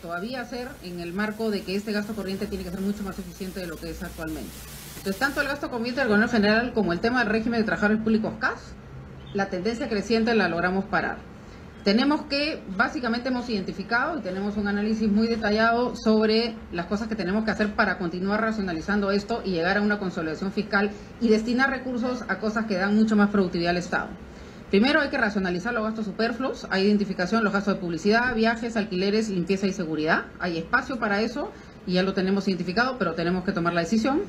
todavía hacer en el marco de que este gasto corriente tiene que ser mucho más eficiente de lo que es actualmente. Entonces, tanto el gasto corriente del gobierno general como el tema del régimen de trabajadores públicos CAS, la tendencia creciente la logramos parar. Tenemos que, básicamente hemos identificado y tenemos un análisis muy detallado sobre las cosas que tenemos que hacer para continuar racionalizando esto y llegar a una consolidación fiscal y destinar recursos a cosas que dan mucho más productividad al Estado. Primero hay que racionalizar los gastos superfluos, hay identificación de los gastos de publicidad, viajes, alquileres, limpieza y seguridad. Hay espacio para eso y ya lo tenemos identificado, pero tenemos que tomar la decisión.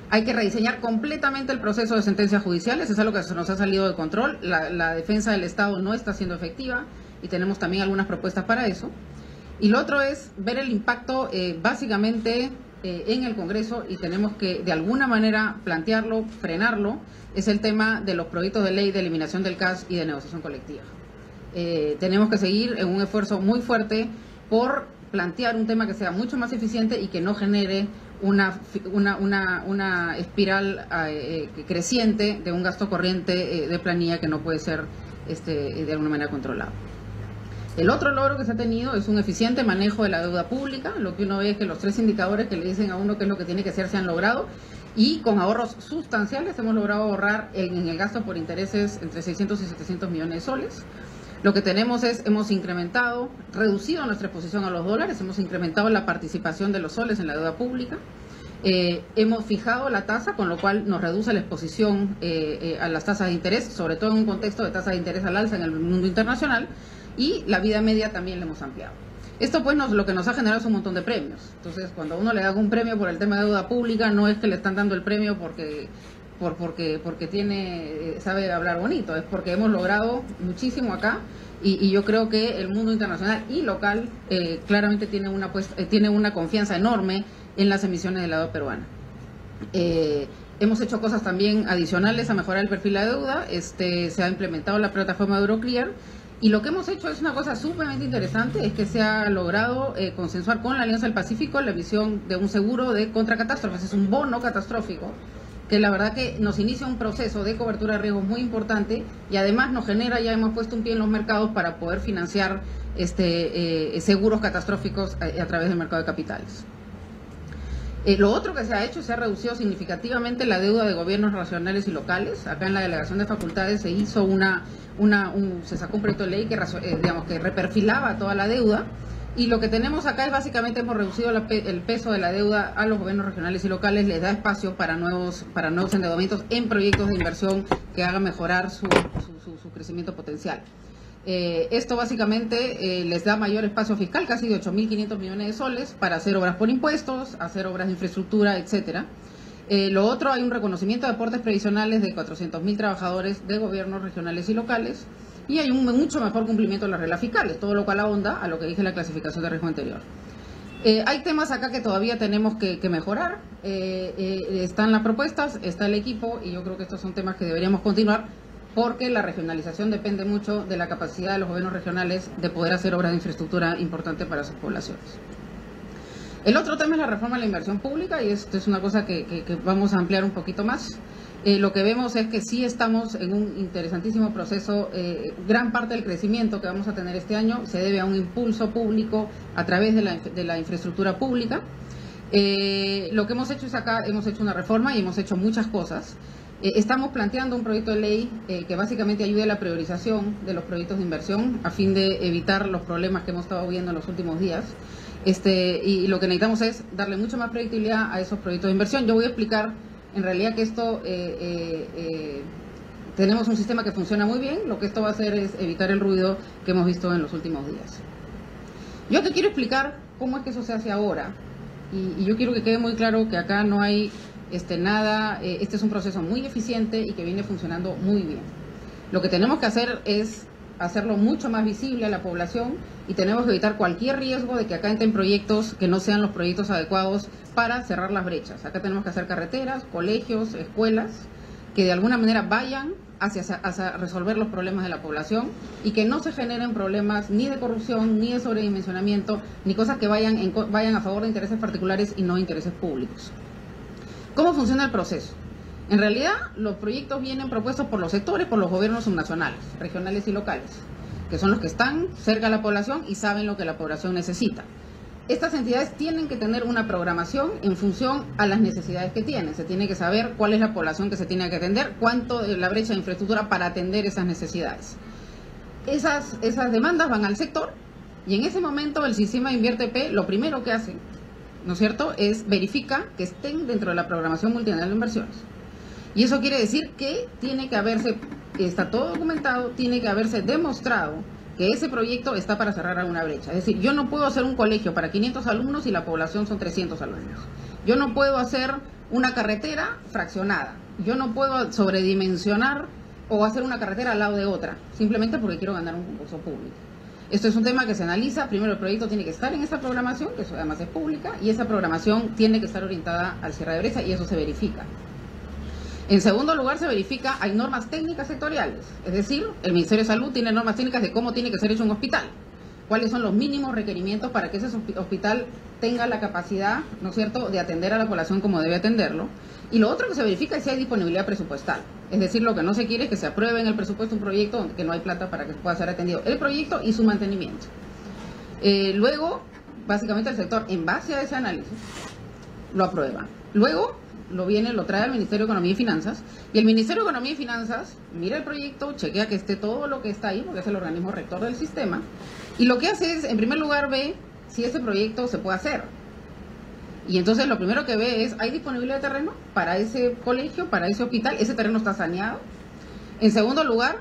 Hay que rediseñar completamente el proceso de sentencias judiciales, es algo que se nos ha salido de control. La defensa del Estado no está siendo efectiva y tenemos también algunas propuestas para eso. Y lo otro es ver el impacto básicamente en el Congreso, y tenemos que de alguna manera plantearlo, frenarlo, es el tema de los proyectos de ley de eliminación del CAS y de negociación colectiva. Tenemos que seguir en un esfuerzo muy fuerte por plantear un tema que sea mucho más eficiente y que no genere una espiral creciente de un gasto corriente de planilla que no puede ser de alguna manera controlado. El otro logro que se ha tenido es un eficiente manejo de la deuda pública. Lo que uno ve es que los 3 indicadores que le dicen a uno qué es lo que tiene que hacer se han logrado, y con ahorros sustanciales hemos logrado ahorrar en el gasto por intereses entre 600 y 700 millones de soles. Lo que tenemos es, hemos incrementado, reducido nuestra exposición a los dólares, hemos incrementado la participación de los soles en la deuda pública, hemos fijado la tasa, con lo cual nos reduce la exposición a las tasas de interés, sobre todo en un contexto de tasas de interés al alza en el mundo internacional, y la vida media también la hemos ampliado. Esto pues lo que nos ha generado es un montón de premios. Entonces, cuando a uno le da un premio por el tema de deuda pública, no es que le están dando el premio porque sabe hablar bonito, es porque hemos logrado muchísimo acá, y yo creo que el mundo internacional y local claramente tiene una confianza enorme en las emisiones de la deuda peruana. Hemos hecho cosas también adicionales a mejorar el perfil de la deuda. Se ha implementado la plataforma de Euroclear, y lo que hemos hecho es una cosa sumamente interesante, es que se ha logrado consensuar con la Alianza del Pacífico la emisión de un seguro contra catástrofes. Es un bono catastrófico que la verdad que nos inicia un proceso de cobertura de riesgos muy importante, y además nos genera, ya hemos puesto un pie en los mercados para poder financiar seguros catastróficos a través del mercado de capitales. Lo otro que se ha hecho, se ha reducido significativamente la deuda de gobiernos regionales y locales. Acá en la delegación de facultades se hizo se sacó un proyecto de ley que reperfilaba toda la deuda, y lo que tenemos acá es básicamente hemos reducido el peso de la deuda a los gobiernos regionales y locales, les da espacio para nuevos endeudamientos en proyectos de inversión que hagan mejorar su crecimiento potencial. Esto básicamente les da mayor espacio fiscal, casi de 8.500 millones de soles, para hacer obras por impuestos, hacer obras de infraestructura, etcétera. Lo otro, hay un reconocimiento de aportes previsionales de 400.000 trabajadores de gobiernos regionales y locales, y hay un mucho mejor cumplimiento de las reglas fiscales, todo lo cual ahonda a lo que dije en la clasificación de riesgo anterior. Hay temas acá que todavía tenemos que mejorar, están las propuestas, está el equipo, y yo creo que estos son temas que deberíamos continuar, porque la regionalización depende mucho de la capacidad de los gobiernos regionales de poder hacer obras de infraestructura importantes para sus poblaciones. El otro tema es la reforma de la inversión pública, y esto es una cosa que vamos a ampliar un poquito más. Lo que vemos es que sí estamos en un interesantísimo proceso. Gran parte del crecimiento que vamos a tener este año se debe a un impulso público a través de la infraestructura pública. Lo que hemos hecho es acá, hemos hecho una reforma y hemos hecho muchas cosas. Estamos planteando un proyecto de ley que básicamente ayude a la priorización de los proyectos de inversión a fin de evitar los problemas que hemos estado viendo en los últimos días. Y lo que necesitamos es darle mucha más predictibilidad a esos proyectos de inversión. Yo voy a explicar en realidad que esto, tenemos un sistema que funciona muy bien. Lo que esto va a hacer es evitar el ruido que hemos visto en los últimos días. Yo te quiero explicar cómo es que eso se hace ahora, y yo quiero que quede muy claro que acá no hay nada, este es un proceso muy eficiente y que viene funcionando muy bien. Lo que tenemos que hacer es hacerlo mucho más visible a la población, y tenemos que evitar cualquier riesgo de que acá entren proyectos que no sean los proyectos adecuados para cerrar las brechas. Acá tenemos que hacer carreteras, colegios, escuelas, que de alguna manera vayan hacia resolver los problemas de la población, y que no se generen problemas ni de corrupción, ni de sobredimensionamiento, ni cosas que vayan a favor de intereses particulares y no intereses públicos. ¿Cómo funciona el proceso? En realidad, los proyectos vienen propuestos por los sectores, por los gobiernos subnacionales, regionales y locales. que son los que están cerca de la población y saben lo que la población necesita. Estas entidades tienen que tener una programación en función a las necesidades que tienen. Se tiene que saber cuál es la población que se tiene que atender, cuánto de la brecha de infraestructura para atender esas necesidades. Esas demandas van al sector y en ese momento el sistema InvierteP lo primero que hace, ¿no es cierto?, es verifica que estén dentro de la programación multianual de inversiones. Y eso quiere decir que tiene que haberse, está todo documentado, tiene que haberse demostrado que ese proyecto está para cerrar alguna brecha. Es decir, yo no puedo hacer un colegio para 500 alumnos y la población son 300 alumnos. Yo no puedo hacer una carretera fraccionada. Yo no puedo sobredimensionar o hacer una carretera al lado de otra, simplemente porque quiero ganar un concurso público. Esto es un tema que se analiza. Primero, el proyecto tiene que estar en esa programación, que eso además es pública, y esa programación tiene que estar orientada al cierre de brecha y eso se verifica. En segundo lugar, se verifica, hay normas técnicas sectoriales, es decir, el Ministerio de Salud tiene normas técnicas de cómo tiene que ser hecho un hospital, cuáles son los mínimos requerimientos para que ese hospital tenga la capacidad, ¿no es cierto?, de atender a la población como debe atenderlo. Y lo otro que se verifica es si hay disponibilidad presupuestal, es decir, lo que no se quiere es que se apruebe en el presupuesto un proyecto donde que no hay plata para que pueda ser atendido el proyecto y su mantenimiento. Luego, básicamente el sector, en base a ese análisis, lo aprueba. Luego lo trae al Ministerio de Economía y Finanzas, y el Ministerio de Economía y Finanzas mira el proyecto, chequea que esté todo lo que está ahí, porque es el organismo rector del sistema, y lo que hace es, en primer lugar, ve si ese proyecto se puede hacer. Y entonces lo primero que ve es, ¿hay disponibilidad de terreno para ese colegio, para ese hospital? ¿Ese terreno está saneado? En segundo lugar,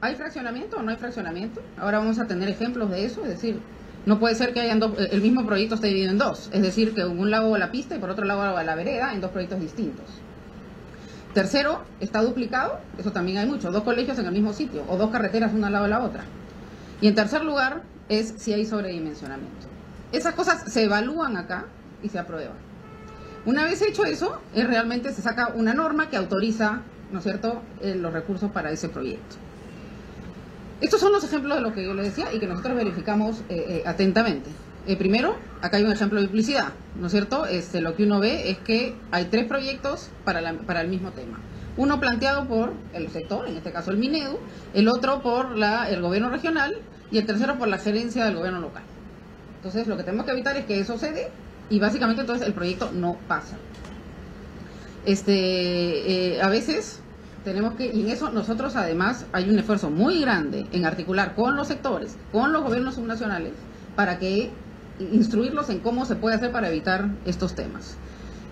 ¿hay fraccionamiento o no hay fraccionamiento? Ahora vamos a tener ejemplos de eso, es decir, no puede ser que hayan el mismo proyecto esté dividido en dos, es decir, que en un lado la pista y por otro lado la vereda, en dos proyectos distintos. Tercero, ¿está duplicado? Eso también hay mucho, 2 colegios en el mismo sitio o 2 carreteras una al lado de la otra. Y en tercer lugar, es si hay sobredimensionamiento. Esas cosas se evalúan acá y se aprueban. Una vez hecho eso, realmente se saca una norma que autoriza, ¿no es cierto?, los recursos para ese proyecto. Estos son los ejemplos de lo que yo les decía y que nosotros verificamos atentamente. Primero, acá hay un ejemplo de duplicidad, ¿no es cierto? Lo que uno ve es que hay 3 proyectos para el mismo tema. Uno planteado por el sector, en este caso el Minedu, el otro por el gobierno regional y el tercero por la gerencia del gobierno local. Entonces, lo que tenemos que evitar es que eso se dé y básicamente entonces el proyecto no pasa. A veces tenemos que, y en eso nosotros además hay un esfuerzo muy grande en articular con los sectores, con los gobiernos subnacionales, para que instruirlos en cómo se puede hacer para evitar estos temas.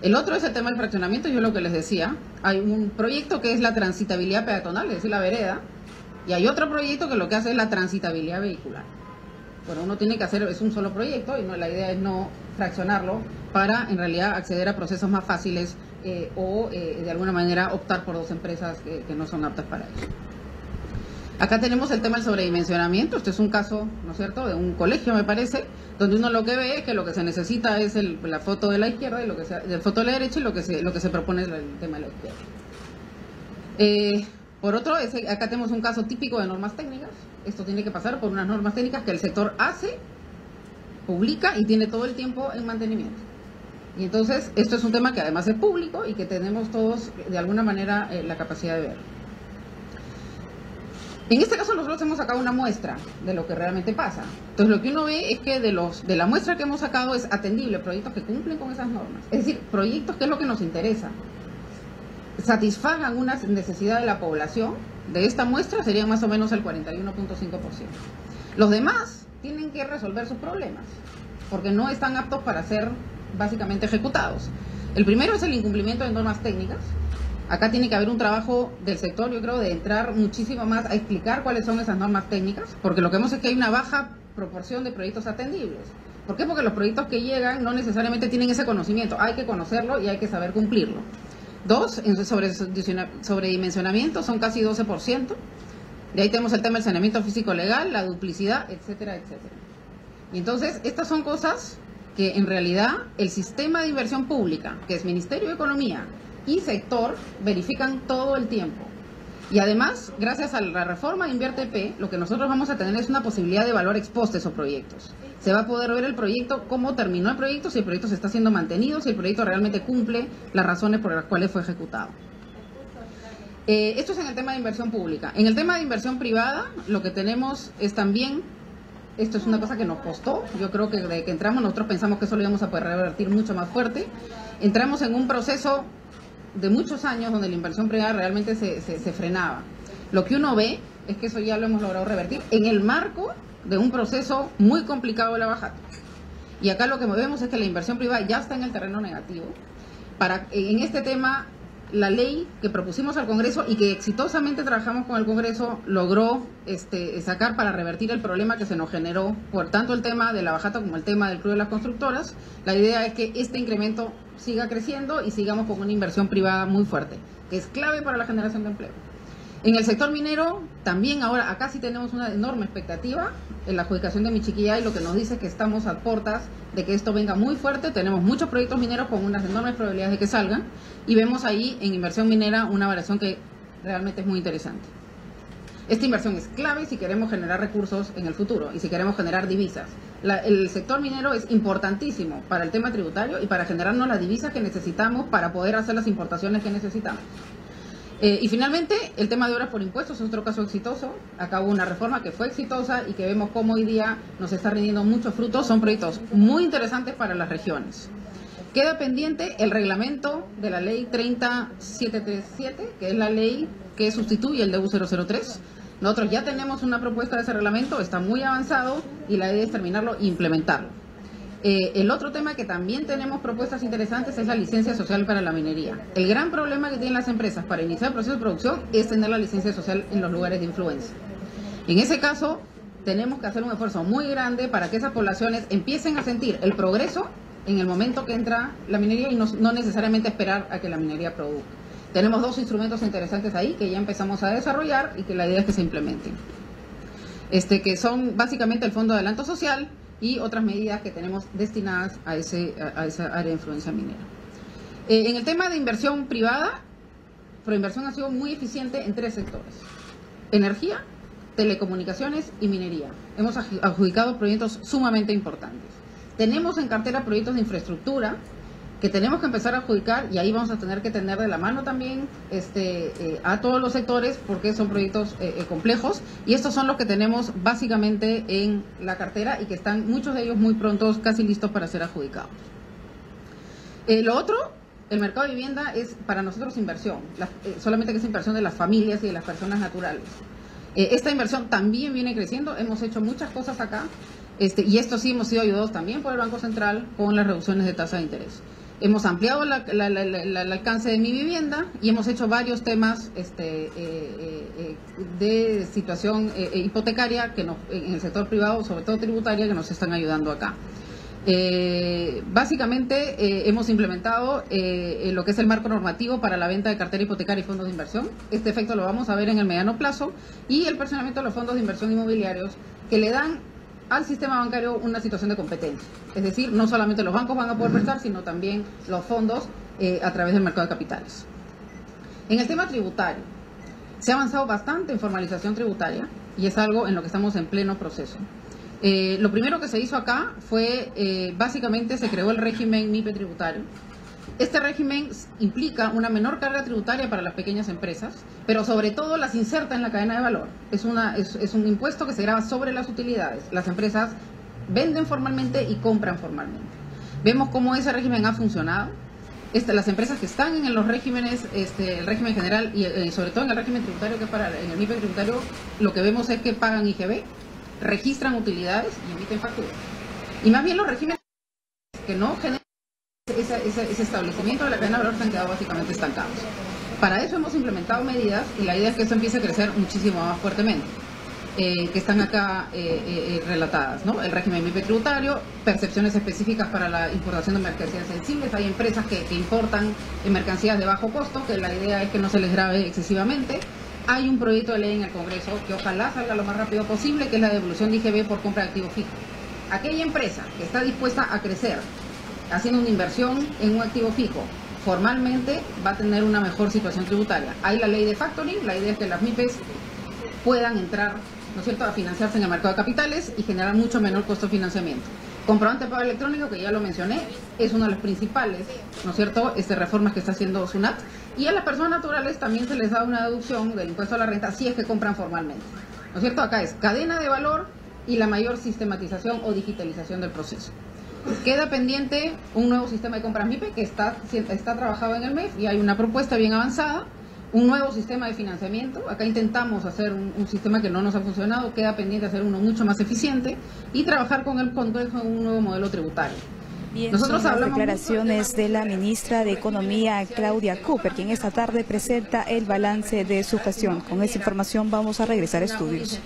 El otro es el tema del fraccionamiento. Yo lo que les decía, hay un proyecto que es la transitabilidad peatonal, es decir, la vereda, y hay otro proyecto que lo que hace es la transitabilidad vehicular. Bueno, uno tiene que hacer, es un solo proyecto y la idea es no fraccionarlo para en realidad acceder a procesos más fáciles o de alguna manera optar por 2 empresas que no son aptas para ello. Acá tenemos el tema del sobredimensionamiento. Este es un caso, ¿no es cierto?, de un colegio, me parece, donde uno lo que ve es que lo que se necesita es la foto de la izquierda y la foto de la derecha, y lo que se propone es el tema de la izquierda. Por otro, acá tenemos un caso típico de normas técnicas. Esto tiene que pasar por unas normas técnicas que el sector hace, publica y tiene todo el tiempo en mantenimiento. Y entonces, esto es un tema que además es público y que tenemos todos, de alguna manera, la capacidad de ver. En este caso nosotros hemos sacado una muestra de lo que realmente pasa. Entonces lo que uno ve es que de la muestra que hemos sacado es atendible, proyectos que cumplen con esas normas. Es decir, proyectos que es lo que nos interesa. Satisfagan una necesidad de la población. De esta muestra serían más o menos el 41.5%. Los demás tienen que resolver sus problemas, porque no están aptos para ser básicamente ejecutados. El primero es el incumplimiento de normas técnicas. Acá tiene que haber un trabajo del sector, yo creo, de entrar muchísimo más a explicar cuáles son esas normas técnicas, porque lo que vemos es que hay una baja proporción de proyectos atendibles. ¿Por qué? Porque los proyectos que llegan no necesariamente tienen ese conocimiento, hay que conocerlo y hay que saber cumplirlo. 2, en sobredimensionamiento son casi 12%. De ahí tenemos el tema del saneamiento físico legal, la duplicidad, etcétera, etcétera. Y entonces, estas son cosas que en realidad el sistema de inversión pública, que es Ministerio de Economía y sector, verifican todo el tiempo. Y además, gracias a la reforma de InvierteP, lo que nosotros vamos a tener es una posibilidad de evaluar ex post esos proyectos. Se va a poder ver el proyecto, cómo terminó el proyecto, si el proyecto se está siendo mantenido, si el proyecto realmente cumple las razones por las cuales fue ejecutado. Esto es en el tema de inversión pública. En el tema de inversión privada, lo que tenemos es también, esto es una cosa que nos costó, yo creo que desde que entramos nosotros pensamos que eso lo íbamos a poder revertir mucho más fuerte. Entramos en un proceso de muchos años donde la inversión privada realmente se frenaba. Lo que uno ve es que eso ya lo hemos logrado revertir en el marco de un proceso muy complicado de la Bajato. Y acá lo que vemos es que la inversión privada ya está en el terreno negativo. En este tema, la ley que propusimos al Congreso y que exitosamente trabajamos con el Congreso logró sacar para revertir el problema que se nos generó por tanto el tema de la Bajato como el tema del Club de las Constructoras. La idea es que este incremento siga creciendo y sigamos con una inversión privada muy fuerte, que es clave para la generación de empleo. En el sector minero, también ahora, acá sí tenemos una enorme expectativa en la adjudicación de Michiquillay, lo que nos dice que estamos a puertas de que esto venga muy fuerte. Tenemos muchos proyectos mineros con unas enormes probabilidades de que salgan y vemos ahí en inversión minera una variación que realmente es muy interesante. Esta inversión es clave si queremos generar recursos en el futuro y si queremos generar divisas. El sector minero es importantísimo para el tema tributario y para generarnos las divisas que necesitamos para poder hacer las importaciones que necesitamos. Y finalmente, el tema de obras por impuestos es otro caso exitoso. Acá hubo una reforma que fue exitosa y que vemos cómo hoy día nos está rindiendo muchos frutos. Son proyectos muy interesantes para las regiones. Queda pendiente el reglamento de la ley 30737, que es la ley que sustituye el DU 003. Nosotros ya tenemos una propuesta de ese reglamento, está muy avanzado y la idea es terminarlo e implementarlo. El otro tema que también tenemos propuestas interesantes es la licencia social para la minería. El gran problema que tienen las empresas para iniciar el proceso de producción es tener la licencia social en los lugares de influencia. En ese caso, tenemos que hacer un esfuerzo muy grande para que esas poblaciones empiecen a sentir el progreso en el momento que entra la minería y no necesariamente esperar a que la minería produzca. Tenemos dos instrumentos interesantes ahí que ya empezamos a desarrollar y que la idea es que se implementen. Que son básicamente el Fondo de Adelanto Social y otras medidas que tenemos destinadas a esa área de influencia minera. En el tema de inversión privada, Proinversión ha sido muy eficiente en 3 sectores: energía, telecomunicaciones y minería. Hemos adjudicado proyectos sumamente importantes. Tenemos en cartera proyectos de infraestructura que tenemos que empezar a adjudicar y ahí vamos a tener que tener de la mano también a todos los sectores porque son proyectos complejos y estos son los que tenemos básicamente en la cartera y que están muchos de ellos muy prontos, casi listos para ser adjudicados. Lo otro, el mercado de vivienda es para nosotros inversión, solamente que es inversión de las familias y de las personas naturales. Esta inversión también viene creciendo, hemos hecho muchas cosas acá y esto sí hemos sido ayudados también por el Banco Central con las reducciones de tasa de interés. Hemos ampliado el alcance de Mi Vivienda y hemos hecho varios temas de situación hipotecaria que en el sector privado, sobre todo tributaria, que nos están ayudando acá. Básicamente hemos implementado lo que es el marco normativo para la venta de cartera hipotecaria y fondos de inversión. Este efecto lo vamos a ver en el mediano plazo y el perfeccionamiento de los fondos de inversión inmobiliarios que le dan al sistema bancario una situación de competencia. Es decir, no solamente los bancos van a poder prestar, sino también los fondos a través del mercado de capitales. En el tema tributario, se ha avanzado bastante en formalización tributaria y es algo en lo que estamos en pleno proceso. Lo primero que se hizo acá fue, básicamente se creó el régimen MIPE tributario. Este régimen implica una menor carga tributaria para las pequeñas empresas, pero sobre todo las inserta en la cadena de valor. Es un impuesto que se grava sobre las utilidades. Las empresas venden formalmente y compran formalmente. Vemos cómo ese régimen ha funcionado. Las empresas que están en los regímenes, el régimen general y sobre todo en el régimen tributario, que es en el MIPE tributario, lo que vemos es que pagan IGB, registran utilidades y emiten facturas. Y más bien los regímenes que no generan ese establecimiento de la cadena de valor se han quedado básicamente estancados. Para eso hemos implementado medidas y la idea es que eso empiece a crecer muchísimo más fuertemente, que están acá relatadas, ¿no? El régimen MIPE tributario, percepciones específicas para la importación de mercancías sensibles. Hay empresas que importan mercancías de bajo costo, que la idea es que no se les grave excesivamente. Hay un proyecto de ley en el Congreso que ojalá salga lo más rápido posible, que es la devolución de IGB por compra de activo fijo. Aquella empresa que está dispuesta a crecer haciendo una inversión en un activo fijo, formalmente va a tener una mejor situación tributaria. Hay la ley de factoring, la idea es que las MIPES puedan entrar, ¿no es cierto?, a financiarse en el mercado de capitales y generar mucho menor costo de financiamiento. Comprobante de pago electrónico, que ya lo mencioné, es una de las principales, ¿no es cierto?, reformas que está haciendo SUNAT Y a las personas naturales también se les da una deducción del impuesto a la renta si es que compran formalmente. ¿No es cierto? Acá es cadena de valor y la mayor sistematización o digitalización del proceso. Queda pendiente un nuevo sistema de compras MIPE que está trabajado en el MEF y hay una propuesta bien avanzada. Un nuevo sistema de financiamiento, acá intentamos hacer un sistema que no nos ha funcionado, queda pendiente hacer uno mucho más eficiente y trabajar con el Congreso en un nuevo modelo tributario. Bien, nosotros son las declaraciones de la ministra de Economía, Claudia Cooper, quien esta tarde presenta el balance de su gestión. Con esta información vamos a regresar a estudios.